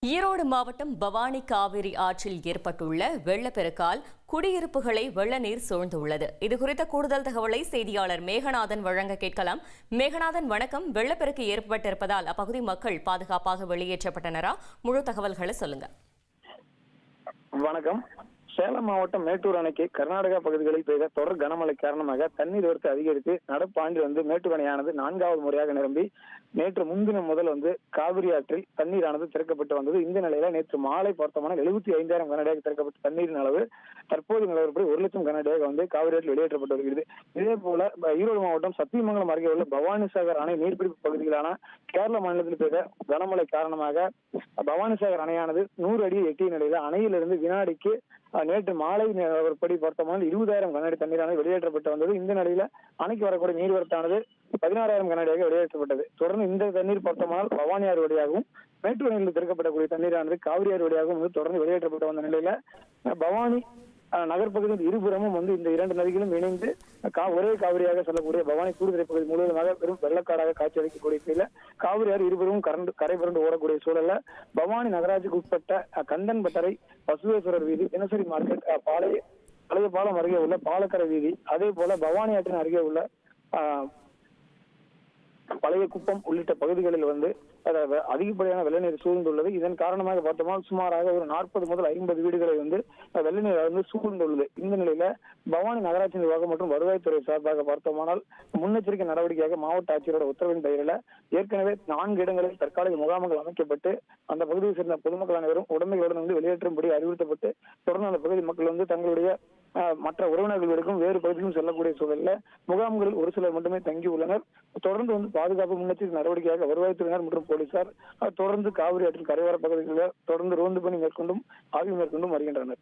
ஈரோடு மாவட்டம் பவானி காவிரி ஆற்றில் ஏற்பட்டுள்ள வெள்ளப்பெருக்கால் குடியிருப்புகளை வெள்ள நீர் சூழ்ந்துள்ளது. இதுகுறித்த கூடுதல் தகவலை செய்தியாளர் மேகநாதன் வழங்க கேட்கலாம். மேகநாதன், வணக்கம். வெள்ளப்பெருக்கு ஏற்பட்டிருப்பதால் அப்பகுதி மக்கள் பாதுகாப்பாக வெளியேற்றப்பட்டனரா? முழு தகவல்களை சொல்லுங்க. வணக்கம். சேலம் மாவட்டம் மேட்டூர் அணைக்கு கர்நாடகா பகுதிகளில் பெய்த தொடர் கனமழை காரணமாக தண்ணீர் வரத்து அதிகரித்து நடப்பு ஆண்டில் மேட்டூர் அணையானது 4வது முறையாக நிரம்பி நேற்று முன்தினம் முதல் காவிரி ஆற்றில் தண்ணீரானது திறக்கப்பட்டு வந்தது. இந்த நிலையில நேற்று மாலை பார்த்தோம்னா 75,000 கனஅடியாக திறக்கப்பட்ட தண்ணீரின் அளவு தற்போது நிலவரப்படி 1,00,000 கனஅடியாக காவிரி ஆற்றில் வெளியேற்றப்பட்டு வருகிறது. இதே போல ஈரோடு மாவட்டம் சத்தியமங்கலம் அருகே உள்ள பவானிசாகர் அணை நீர்பிடிப்பு பகுதிகளான கேரள மாநிலத்தில் பெய்த கனமழை காரணமாக பவானிசாகர் அணையானது 100 அடியை எட்டிய நிலையில அணையிலிருந்து வினாடிக்கு நேற்று மாலை படி பார்த்தோம்னா 20,000 கனஅடி தண்ணீரானது வெளியேற்றப்பட்டு வந்தது. இந்த நிலையில அணைக்கு வரக்கூடிய நீர்வரத்தானது 16,000 கனஅடியாக வெளியேற்றப்பட்டது. தொடர்ந்து இந்த தண்ணீர் பார்த்தோம்னால் பவானி ஆறு வழியாகவும் மேட்டூர் அணையில் திறக்கப்படக்கூடிய தண்ணீரானது காவிரி ஆறு வழியாகவும் தொடர்ந்து வெளியேற்றப்பட்டு வந்த நிலையில பவானி நகர்ப்பகுதியில் இருபுறமும் இந்த இரண்டு நதிகளும் இணைந்து ஒரே காவிரியாக சொல்லக்கூடிய பவானி கூடுதலை பகுதி முழுவதுமாக வெறும் வெள்ளக்காடாக காட்சியளிக்கக்கூடிய காவிரி ஆறு இருபுறமும் கரை புரண்டு ஓடக்கூடிய சூழல்ல பவானி நகராட்சிக்கு உட்பட்ட கந்தன்பட்டறை, பசுவேஸ்வரர் வீதி, தினசரி மார்க்கெட், பழைய பாலம் அருகே உள்ள பாலக்கரை வீதி, அதே போல பவானி ஆற்றின் அருகே உள்ள பழைய குப்பம் உள்ளிட்ட பகுதிகளில் அதிகப்படியான வெள்ள நீர் சூழ்ந்துள்ளது. இதன் காரணமாக பார்த்தோம்னா சுமாராக ஒரு 40 முதல் 50 வீடுகளை வெள்ள நீர் சூழ்ந்துள்ளது. இந்த நிலையில பவானி நகராட்சி நிர்வாகம் மற்றும் வருவாய்த்துறை சார்பாக பார்த்தோமானால் முன்னெச்சரிக்கை நடவடிக்கையாக மாவட்ட ஆட்சியரோட உத்தரவின் பெயரில் ஏற்கனவே 4 இடங்களில் தற்காலிக முகாம்கள் அமைக்கப்பட்டு அந்த பகுதியை சேர்ந்த பொதுமக்கள் அனைவரும் உடமைகளுடன் வெளியேற்றும்படி அறிவுறுத்தப்பட்டு தொடர்ந்து அந்த பகுதி மக்கள் தங்களுடைய மற்ற உறவினர்கள் வீடுக்கும் வேறு பகுதிக்கும் செல்லக்கூடிய சூழல்ல முகாம்களில் ஒரு சிலர் மட்டுமே தங்கி உள்ளனர். தொடர்ந்து பாதுகாப்பு முன்னெச்சரிக்கை நடவடிக்கையாக வருவாய்த்துறையினர் மற்றும் போலீசார் தொடர்ந்து காவிரி ஆற்றின் கரையோர பகுதிகளில் தொடர்ந்து ரோந்து பணி மேற்கொண்டும் ஆய்வு மேற்கொண்டும் வருகின்றனர்.